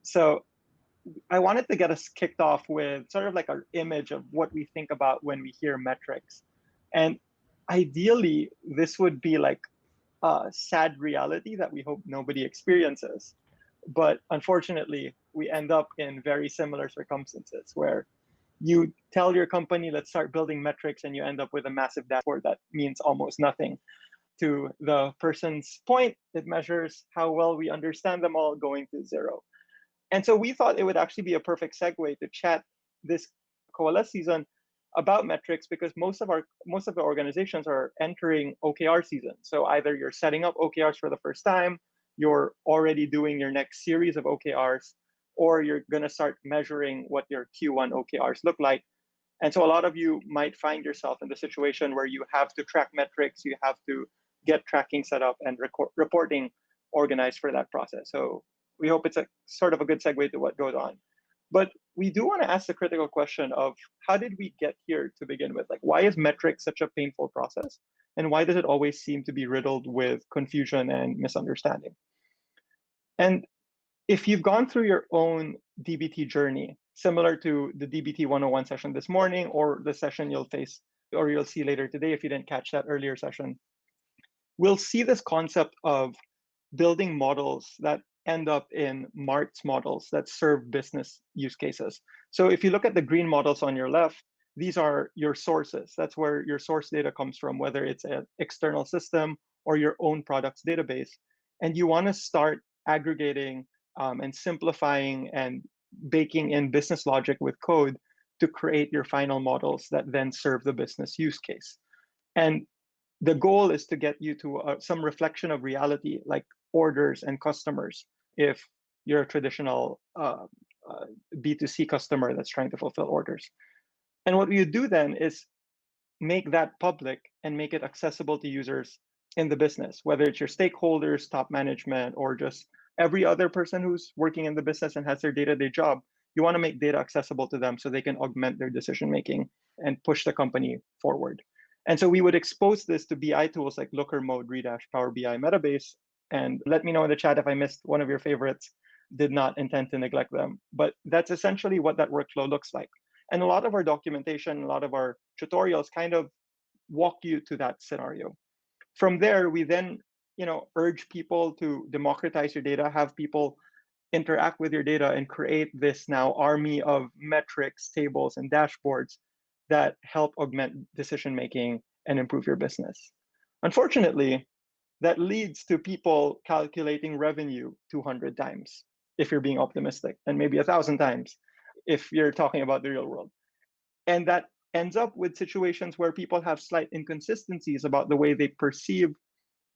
So I wanted to get us kicked off with sort of like our image of what we think about when we hear metrics. And ideally, this would be like a sad reality that we hope nobody experiences. But unfortunately, we end up in very similar circumstances where you tell your company, let's start building metrics, and you end up with a massive dashboard that means almost nothing. To the person's point, it measures how well we understand them all going to zero. And so we thought it would actually be a perfect segue to chat this Coalesce season about metrics because most of the organizations are entering OKR season. So either you're setting up OKRs for the first time, you're already doing your next series of OKRs, or you're going to start measuring what your Q1 OKRs look like. And so a lot of you might find yourself in the situation where you have to track metrics, you have to get tracking set up and reporting organized for that process. So we hope it's a sort of a good segue to what goes on. But we do want to ask the critical question of how did we get here to begin with? Like, why is metrics such a painful process? And why does it always seem to be riddled with confusion and misunderstanding? And if you've gone through your own DBT journey, similar to the DBT 101 session this morning, or the session you'll face or you'll see later today if you didn't catch that earlier session, we'll see this concept of building models that end up in marts models that serve business use cases. So if you look at the green models on your left, these are your sources. That's where your source data comes from, whether it's an external system or your own products database. And you want to start aggregating and simplifying and baking in business logic with code to create your final models that then serve the business use case. And the goal is to get you to some reflection of reality, like orders and customers, if you're a traditional B2C customer that's trying to fulfill orders. And what you do then is make that public and make it accessible to users in the business, whether it's your stakeholders, top management, or just every other person who's working in the business and has their day-to-day job. You want to make data accessible to them so they can augment their decision making and push the company forward. And so we would expose this to BI tools like Looker Mode, Redash, Power BI, Metabase. And let me know in the chat if I missed one of your favorites. Did not intend to neglect them. But that's essentially what that workflow looks like. And a lot of our documentation, a lot of our tutorials kind of walk you to that scenario. From there, we then urge people to democratize your data, have people interact with your data and create this now army of metrics, tables, and dashboards that help augment decision making and improve your business. Unfortunately, that leads to people calculating revenue 200 times if you're being optimistic, and maybe 1,000 times if you're talking about the real world. And that ends up with situations where people have slight inconsistencies about the way they perceive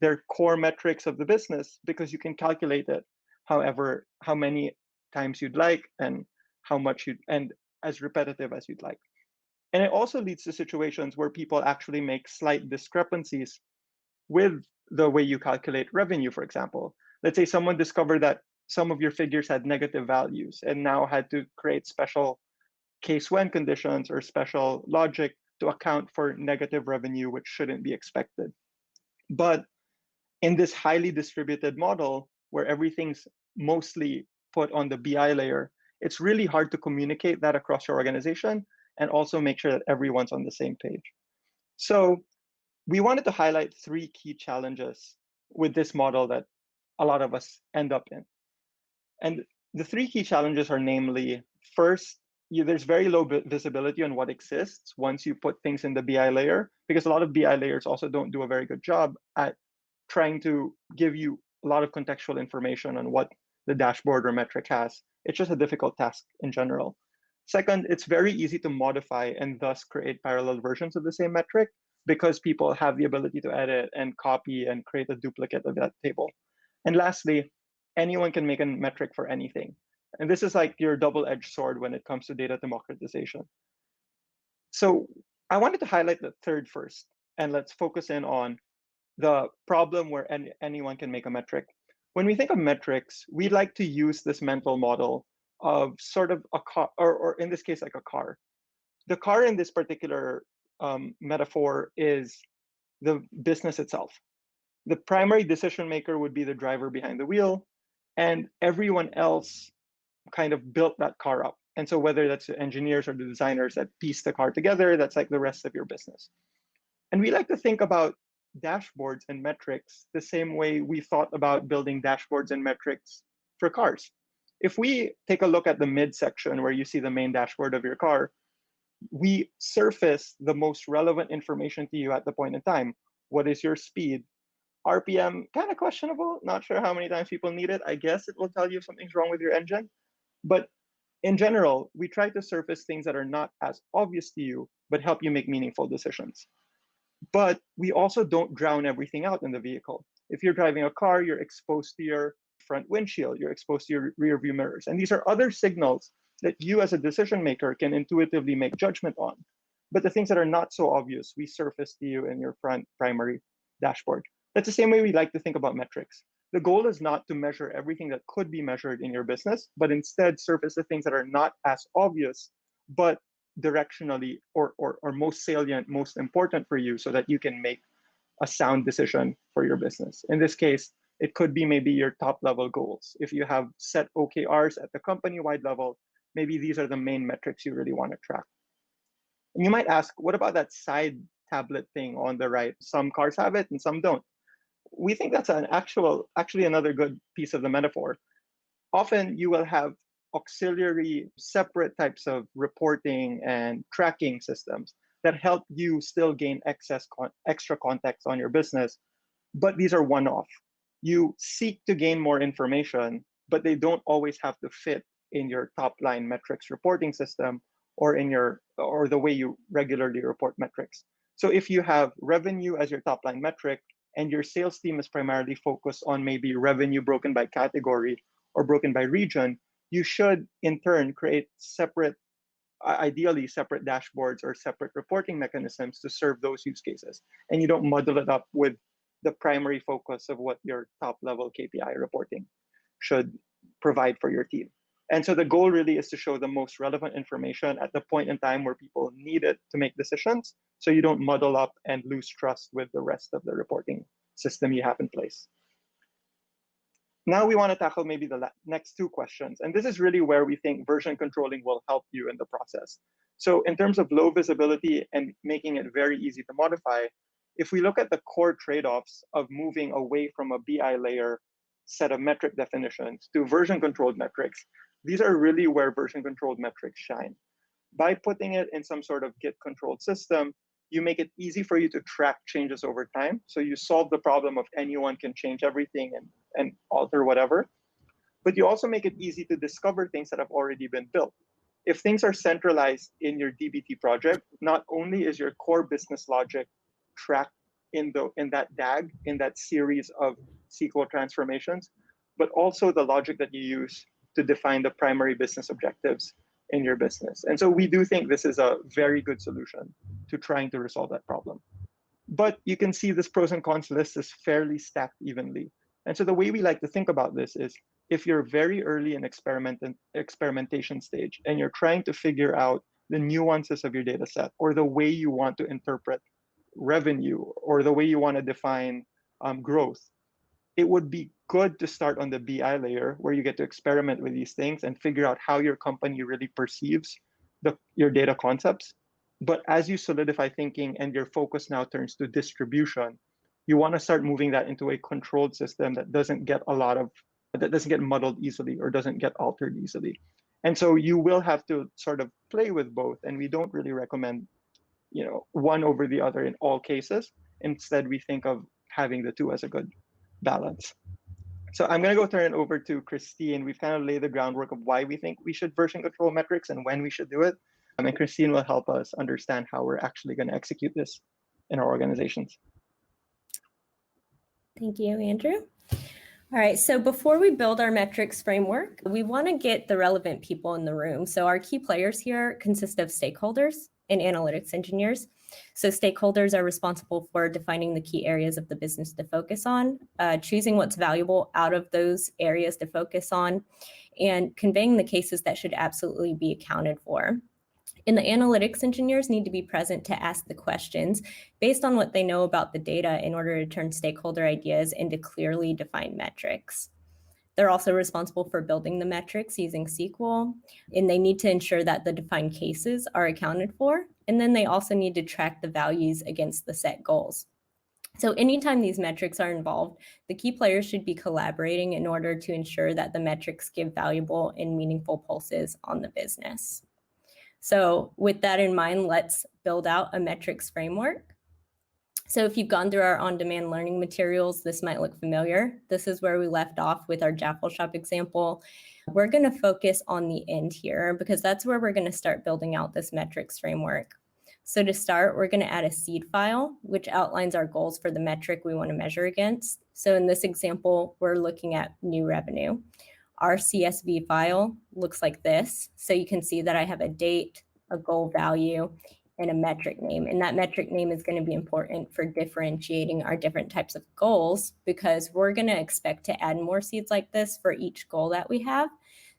their core metrics of the business because you can calculate it however how many times you'd like and how much you and as repetitive as you'd like. And it also leads to situations where people actually make slight discrepancies with the way you calculate revenue, for example. Let's say someone discovered that some of your figures had negative values and now had to create special case when conditions or special logic to account for negative revenue, which shouldn't be expected. But in this highly distributed model where everything's mostly put on the BI layer, it's really hard to communicate that across your organization and also make sure that everyone's on the same page. So we wanted to highlight three key challenges with this model that a lot of us end up in. And the three key challenges are namely, first, there's very low visibility on what exists once you put things in the BI layer, because a lot of BI layers also don't do a very good job at trying to give you a lot of contextual information on what the dashboard or metric has. It's just a difficult task in general. Second, it's very easy to modify and thus create parallel versions of the same metric because people have the ability to edit and copy and create a duplicate of that table. And lastly, anyone can make a metric for anything. And this is like your double-edged sword when it comes to data democratization. So I wanted to highlight the third first, and let's focus in on the problem where anyone can make a metric. When we think of metrics, we like to use this mental model of sort of a car, or in this case, like a car. The car in this particular metaphor is the business itself. The primary decision maker would be the driver behind the wheel, and everyone else kind of built that car up. And so whether that's the engineers or the designers that piece the car together, that's like the rest of your business. And we like to think about dashboards and metrics the same way we thought about building dashboards and metrics for cars. If we take a look at the midsection where you see the main dashboard of your car, we surface the most relevant information to you at the point in time. What is your speed? RPM, kind of questionable. Not sure how many times people need it. I guess it will tell you if something's wrong with your engine. But in general, we try to surface things that are not as obvious to you, but help you make meaningful decisions. But we also don't drown everything out in the vehicle. If you're driving a car, you're exposed to your front windshield, you're exposed to your rear view mirrors. And these are other signals that you as a decision maker can intuitively make judgment on. But the things that are not so obvious, we surface to you in your front primary dashboard. That's the same way we like to think about metrics. The goal is not to measure everything that could be measured in your business, but instead surface the things that are not as obvious, but directionally or most salient, most important for you so that you can make a sound decision for your business. In this case, it could be maybe your top level goals. If you have set OKRs at the company-wide level, maybe these are the main metrics you really want to track. And you might ask, what about that side tablet thing on the right? Some cars have it and some don't. We think that's actually another good piece of the metaphor. Often you will have auxiliary separate types of reporting and tracking systems that help you still gain extra context on your business, but these are one-off. You seek to gain more information, but they don't always have to fit in your top line metrics reporting system or the way you regularly report metrics. So if you have revenue as your top line metric and your sales team is primarily focused on maybe revenue broken by category or broken by region, you should in turn create ideally separate dashboards or separate reporting mechanisms to serve those use cases. And you don't muddle it up with the primary focus of what your top level KPI reporting should provide for your team. And so the goal really is to show the most relevant information at the point in time where people need it to make decisions, so you don't muddle up and lose trust with the rest of the reporting system you have in place. Now we want to tackle maybe the next two questions. And this is really where we think version controlling will help you in the process. So in terms of low visibility and making it very easy to modify, if we look at the core trade-offs of moving away from a BI layer set of metric definitions to version controlled metrics, these are really where version controlled metrics shine. By putting it in some sort of Git controlled system, you make it easy for you to track changes over time. So you solve the problem of anyone can change everything and alter whatever. But you also make it easy to discover things that have already been built. If things are centralized in your DBT project, not only is your core business logic tracked in that DAG, in that series of SQL transformations, but also the logic that you use to define the primary business objectives in your business. And so we do think this is a very good solution to trying to resolve that problem. But you can see this pros and cons list is fairly stacked evenly. And so the way we like to think about this is if you're very early in experimentation stage and you're trying to figure out the nuances of your data set or the way you want to interpret revenue or the way you want to define growth, it would be good to start on the BI layer where you get to experiment with these things and figure out how your company really perceives your data concepts. But as you solidify thinking and your focus now turns to distribution, you want to start moving that into a controlled system that doesn't get muddled easily or doesn't get altered easily. And so you will have to sort of play with both. And we don't really recommend, one over the other in all cases. Instead, we think of having the two as a good balance. So I'm going to go turn it over to Christine. We've kind of laid the groundwork of why we think we should version control metrics and when we should do it. And Christine will help us understand how we're actually going to execute this in our organizations. Thank you, Andrew. All right, so before we build our metrics framework, we want to get the relevant people in the room. So our key players here consist of stakeholders and analytics engineers. So stakeholders are responsible for defining the key areas of the business to focus on, choosing what's valuable out of those areas to focus on, and conveying the cases that should absolutely be accounted for. And the analytics engineers need to be present to ask the questions based on what they know about the data in order to turn stakeholder ideas into clearly defined metrics. They're also responsible for building the metrics using SQL, and they need to ensure that the defined cases are accounted for. And then they also need to track the values against the set goals. So anytime these metrics are involved, the key players should be collaborating in order to ensure that the metrics give valuable and meaningful pulses on the business. So with that in mind, let's build out a metrics framework. So if you've gone through our on-demand learning materials, this might look familiar. This is where we left off with our Jaffle Shop example. We're going to focus on the end here because that's where we're going to start building out this metrics framework. So to start, we're going to add a seed file, which outlines our goals for the metric we want to measure against. So in this example, we're looking at new revenue. Our CSV file looks like this. So you can see that I have a date, a goal value, and a metric name. And that metric name is going to be important for differentiating our different types of goals because we're going to expect to add more seeds like this for each goal that we have.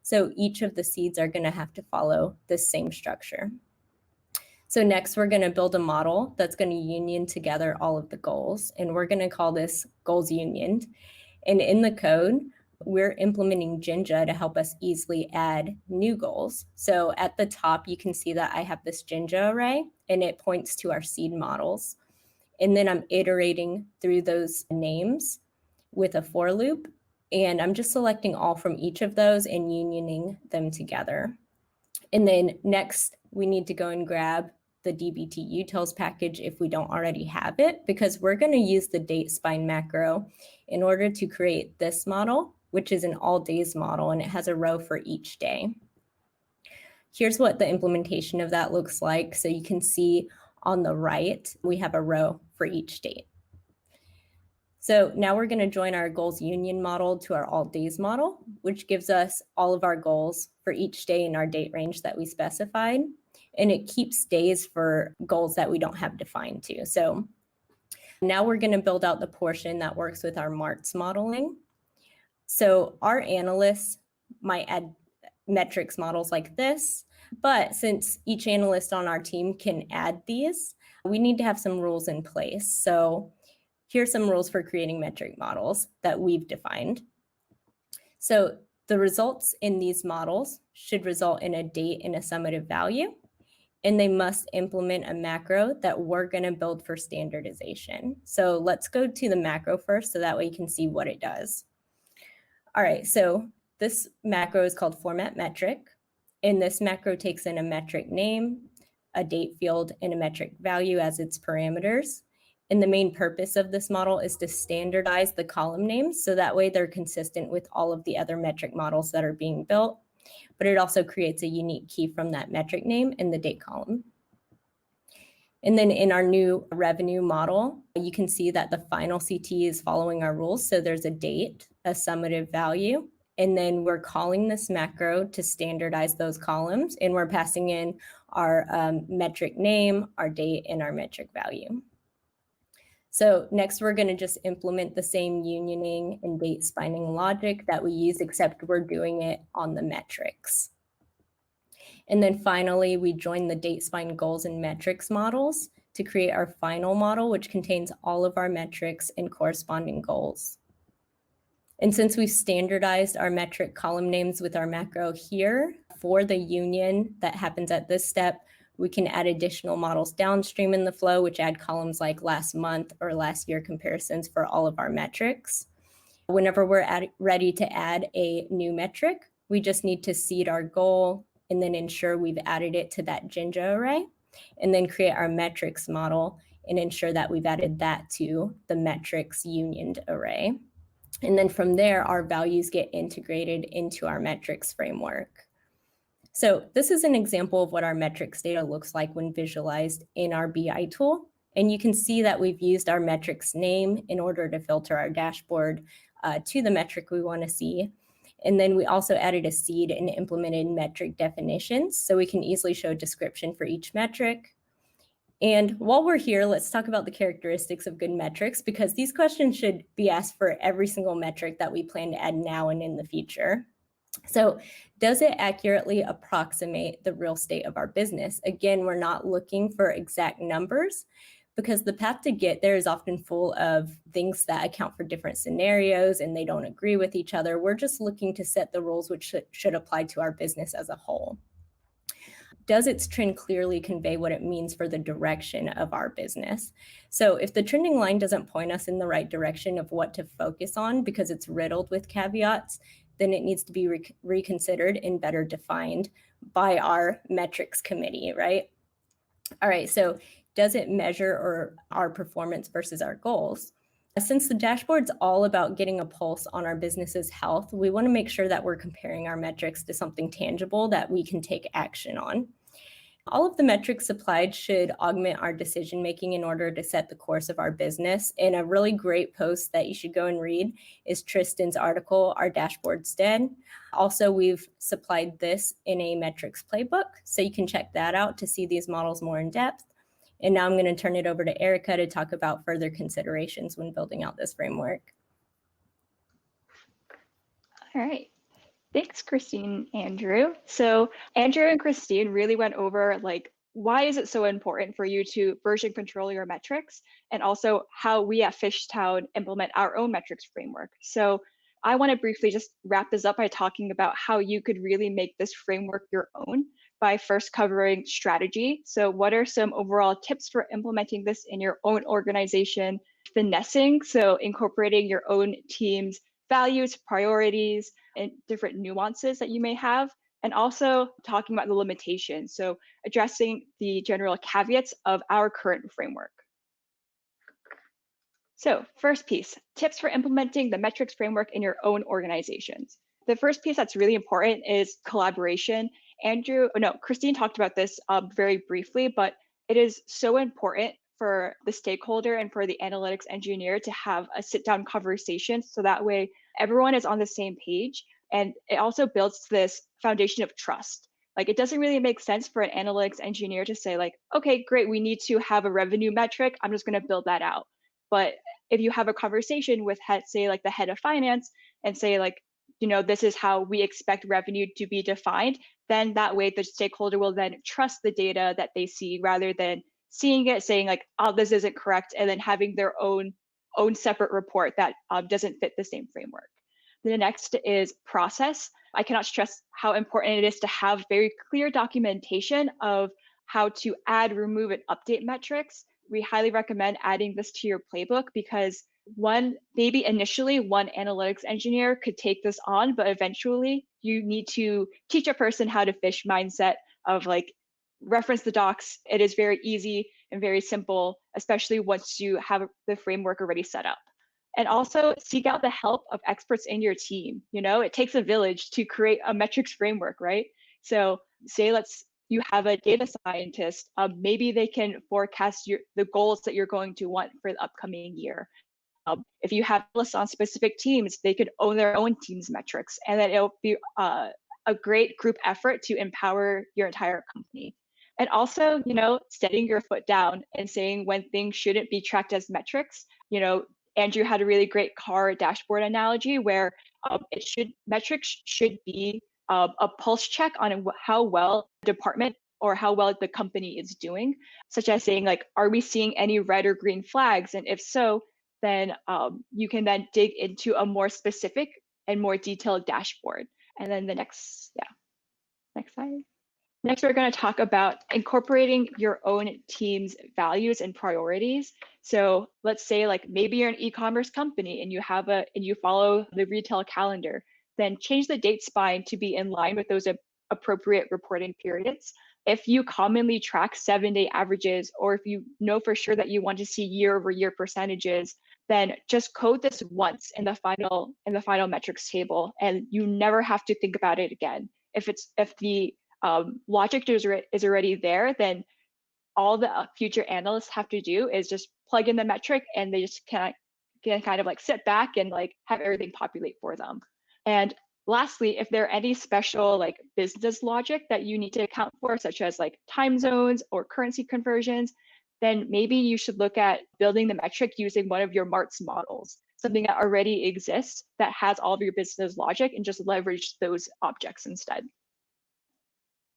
So each of the seeds are going to have to follow the same structure. So next, we're going to build a model that's going to union together all of the goals. And we're going to call this goals unioned. And in the code, we're implementing Jinja to help us easily add new goals. So at the top, you can see that I have this Jinja array, and it points to our seed models. And then I'm iterating through those names with a for loop. And I'm just selecting all from each of those and unioning them together. And then next, we need to go and grab the dbt utils package if we don't already have it, because we're going to use the date spine macro in order to create this model, which is an all days model, and it has a row for each day. Here's what the implementation of that looks like. So you can see on the right, we have a row for each date. So now we're going to join our goals union model to our all days model, which gives us all of our goals for each day in our date range that we specified. And it keeps days for goals that we don't have defined too. So now we're going to build out the portion that works with our MARTS modeling. So our analysts might add metrics models like this, but since each analyst on our team can add these, we need to have some rules in place. So here's some rules for creating metric models that we've defined. So the results in these models should result in a date and a summative value, and they must implement a macro that we're going to build for standardization. So let's go to the macro first so that way you can see what it does. All right, so this macro is called format metric, and this macro takes in a metric name, a date field, and a metric value as its parameters. And the main purpose of this model is to standardize the column names so that way they're consistent with all of the other metric models that are being built. But it also creates a unique key from that metric name in the date column. And then in our new revenue model, you can see that the final CT is following our rules. So there's a date, a summative value, and then we're calling this macro to standardize those columns, and we're passing in our metric name, our date, and our metric value. So next, we're going to just implement the same unioning and date spining logic that we use, except we're doing it on the metrics. And then finally, we join the date spine goals and metrics models to create our final model, which contains all of our metrics and corresponding goals. And since we've standardized our metric column names with our macro here, for the union that happens at this step, we can add additional models downstream in the flow, which add columns like last month or last year comparisons for all of our metrics. Whenever we're ready to add a new metric, we just need to seed our goal and then ensure we've added it to that Jinja array, and then create our metrics model and ensure that we've added that to the metrics unioned array. And then from there, our values get integrated into our metrics framework. So this is an example of what our metrics data looks like when visualized in our BI tool. And you can see that we've used our metrics name in order to filter our dashboard to the metric we want to see. And then we also added a seed and implemented metric definitions so we can easily show a description for each metric. And while we're here, let's talk about the characteristics of good metrics, because these questions should be asked for every single metric that we plan to add now and in the future. So does it accurately approximate the real state of our business? Again, we're not looking for exact numbers, because the path to get there is often full of things that account for different scenarios and they don't agree with each other. We're just looking to set the rules which should apply to our business as a whole. Does its trend clearly convey what it means for the direction of our business? So if the trending line doesn't point us in the right direction of what to focus on because it's riddled with caveats, then it needs to be reconsidered and better defined by our metrics committee, right? All right, so does it measure our performance versus our goals? Since the dashboard's all about getting a pulse on our business's health, we want to make sure that we're comparing our metrics to something tangible that we can take action on. All of the metrics supplied should augment our decision-making in order to set the course of our business. And a really great post that you should go and read is Tristan's article, Our Dashboard's Dead. Also, we've supplied this in a metrics playbook, so you can check that out to see these models more in depth. And now I'm going to turn it over to Erica to talk about further considerations when building out this framework. All right. Thanks, Christine, Andrew. So Andrew and Christine really went over like, why is it so important for you to version control your metrics, and also how we at Fishtown implement our own metrics framework. So I want to briefly just wrap this up by talking about how you could really make this framework your own by first covering strategy. So what are some overall tips for implementing this in your own organization? Finessing, so incorporating your own team's values, priorities, and different nuances that you may have. And also talking about the limitations, so addressing the general caveats of our current framework. So first piece, tips for implementing the metrics framework in your own organizations. The first piece that's really important is collaboration. Christine talked about this very briefly, but it is so important for the stakeholder and for the analytics engineer to have a sit-down conversation, so that way everyone is on the same page. And it also builds this foundation of trust. Like, it doesn't really make sense for an analytics engineer to say like, okay, great, we need to have a revenue metric, I'm just going to build that out. But if you have a conversation with, say, like the head of finance and say like, this is how we expect revenue to be defined, then that way the stakeholder will then trust the data that they see, rather than seeing it, saying like, oh, this isn't correct, and then having their own separate report that doesn't fit the same framework. The next is process. I cannot stress how important it is to have very clear documentation of how to add, remove, and update metrics. We highly recommend adding this to your playbook, because maybe initially one analytics engineer could take this on, but eventually you need to teach a person how to fish mindset of like, reference the docs. It is very easy and very simple, especially once you have the framework already set up. And also seek out the help of experts in your team. It takes a village to create a metrics framework, right? So say you have a data scientist, maybe they can forecast the goals that you're going to want for the upcoming year. If you have lists on specific teams, they could own their own team's metrics, and then it'll be a great group effort to empower your entire company. And also, setting your foot down and saying when things shouldn't be tracked as metrics. Andrew had a really great car dashboard analogy where metrics should be a pulse check on how well the department or how well the company is doing, such as saying like, are we seeing any red or green flags? And if so, then you can then dig into a more specific and more detailed dashboard. And then the next slide. Next, we're going to talk about incorporating your own team's values and priorities. So let's say like maybe you're an e-commerce company and you follow the retail calendar, then change the date spine to be in line with those appropriate reporting periods. If you commonly track 7-day averages, or if you know for sure that you want to see year-over-year percentages, then just code this once in the final metrics table, and you never have to think about it again. If the logic is already there, then all the future analysts have to do is just plug in the metric, and they just can kind of like sit back and like have everything populate for them. And lastly, if there are any special like business logic that you need to account for, such as like time zones or currency conversions, then maybe you should look at building the metric using one of your Mart's models, something that already exists that has all of your business logic, and just leverage those objects instead.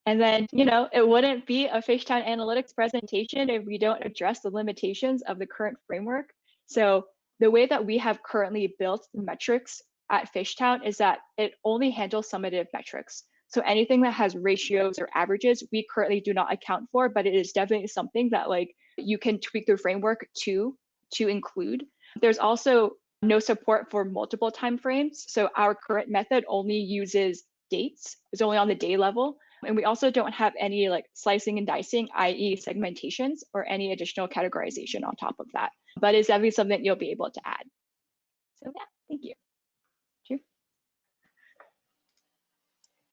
And then, it wouldn't be a Fishtown Analytics presentation if we don't address the limitations of the current framework. So the way that we have currently built the metrics at Fishtown is that it only handles summative metrics. So anything that has ratios or averages, we currently do not account for, but it is definitely something that you can tweak the framework to include. There's also no support for multiple timeframes. So our current method only uses dates. It's only on the day level. And we also don't have any slicing and dicing, i.e. segmentations, or any additional categorization on top of that. But it's definitely something you'll be able to add. So yeah, thank you.